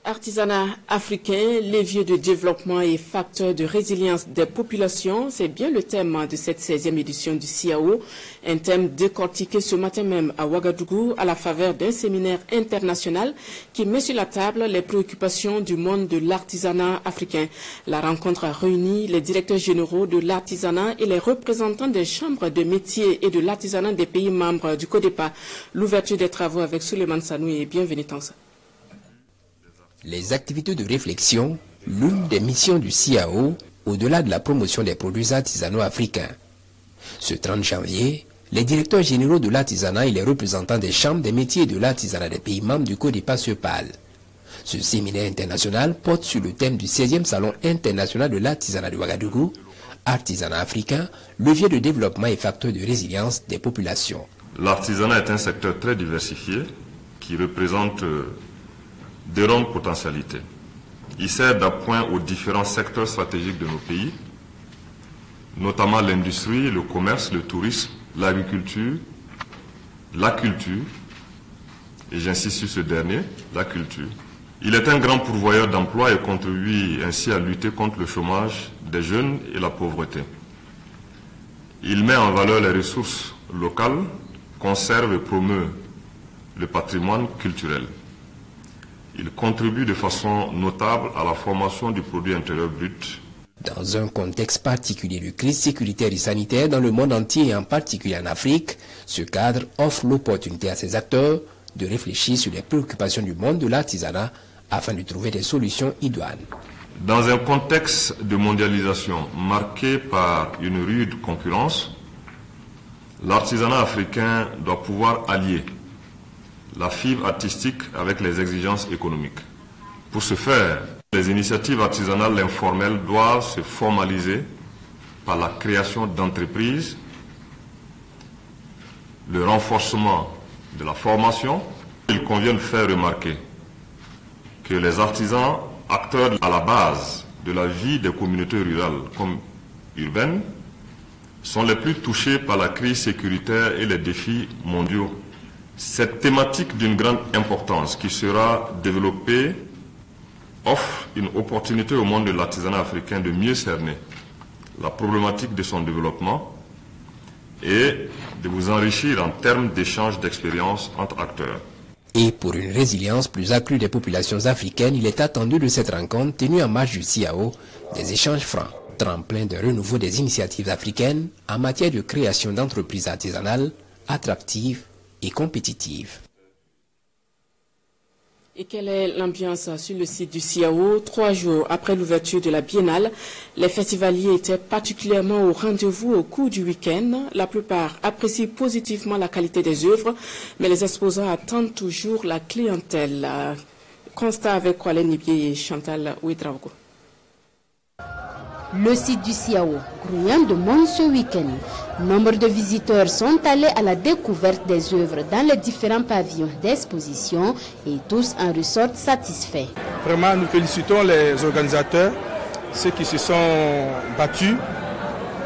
Artisanat africain, levier de développement et facteur de résilience des populations, c'est bien le thème de cette 16e édition du CIAO, un thème décortiqué ce matin même à Ouagadougou à la faveur d'un séminaire international qui met sur la table les préoccupations du monde de l'artisanat africain. La rencontre a réuni les directeurs généraux de l'artisanat et les représentants des chambres de métiers et de l'artisanat des pays membres du CODEPA. L'ouverture des travaux avec Souleymane Sanou et bienvenue dans ça. Les activités de réflexion, l'une des missions du CIAO, au-delà de la promotion des produits artisanaux africains. Ce 30 janvier, les directeurs généraux de l'artisanat et les représentants des chambres des métiers et de l'artisanat des pays membres du CODEPA se parlent. Ce séminaire international porte sur le thème du 16e Salon international de l'artisanat de Ouagadougou, artisanat africain, levier de développement et facteur de résilience des populations. L'artisanat est un secteur très diversifié qui représente d'énormes potentialités. Il sert d'appoint aux différents secteurs stratégiques de nos pays, notamment l'industrie, le commerce, le tourisme, l'agriculture, la culture, et j'insiste sur ce dernier, la culture. Il est un grand pourvoyeur d'emplois et contribue ainsi à lutter contre le chômage des jeunes et la pauvreté. Il met en valeur les ressources locales, conserve et promeut le patrimoine culturel. Il contribue de façon notable à la formation du produit intérieur brut. Dans un contexte particulier de crise sécuritaire et sanitaire dans le monde entier et en particulier en Afrique, ce cadre offre l'opportunité à ces acteurs de réfléchir sur les préoccupations du monde de l'artisanat afin de trouver des solutions idoines. Dans un contexte de mondialisation marqué par une rude concurrence, l'artisanat africain doit pouvoir allier la fibre artistique avec les exigences économiques. Pour ce faire, les initiatives artisanales informelles doivent se formaliser par la création d'entreprises, le renforcement de la formation. Il convient de faire remarquer que les artisans, acteurs à la base de la vie des communautés rurales comme urbaines, sont les plus touchés par la crise sécuritaire et les défis mondiaux. Cette thématique d'une grande importance qui sera développée offre une opportunité au monde de l'artisanat africain de mieux cerner la problématique de son développement et de vous enrichir en termes d'échange d'expériences entre acteurs. Et pour une résilience plus accrue des populations africaines, il est attendu de cette rencontre tenue en marge du CIAO des échanges francs, tremplin de renouveau des initiatives africaines en matière de création d'entreprises artisanales attractives et compétitive. Et quelle est l'ambiance sur le site du CIAO? 3 jours après l'ouverture de la biennale, les festivaliers étaient particulièrement au rendez-vous au cours du week-end. La plupart apprécient positivement la qualité des œuvres, mais les exposants attendent toujours la clientèle. Constat avec Kwalen Nibié et Chantal Ouedraogo. Le site du CIAO, grouillant de monde ce week-end. Nombre de visiteurs sont allés à la découverte des œuvres dans les différents pavillons d'exposition et tous en ressortent satisfaits. Vraiment, nous félicitons les organisateurs, ceux qui se sont battus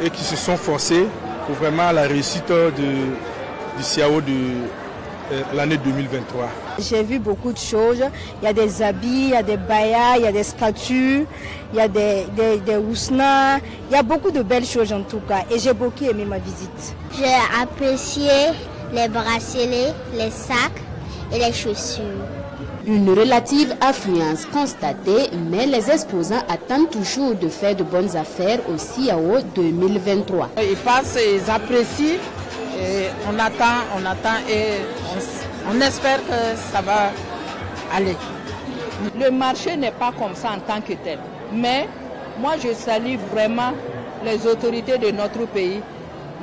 et qui se sont forcés pour vraiment la réussite du CIAO de l'année 2023. J'ai vu beaucoup de choses. Il y a des habits, il y a des bayas, il y a des statues, il y a des housnas. Il y a beaucoup de belles choses en tout cas. Et j'ai beaucoup aimé ma visite. J'ai apprécié les bracelets, les sacs et les chaussures. Une relative affluence constatée, mais les exposants attendent toujours de faire de bonnes affaires au CIAO 2023. Ils passent, ils apprécient. Et on attend et on espère que ça va aller. Le marché n'est pas comme ça en tant que tel. Mais moi je salue vraiment les autorités de notre pays.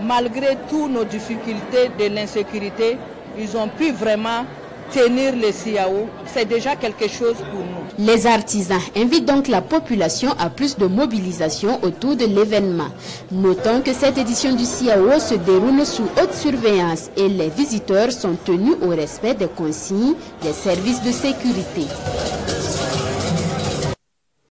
Malgré toutes nos difficultés de l'insécurité, ils ont pu vraiment tenir le CIAO. C'est déjà quelque chose pour nous. Les artisans invitent donc la population à plus de mobilisation autour de l'événement. Notons que cette édition du CIAO se déroule sous haute surveillance et les visiteurs sont tenus au respect des consignes des services de sécurité.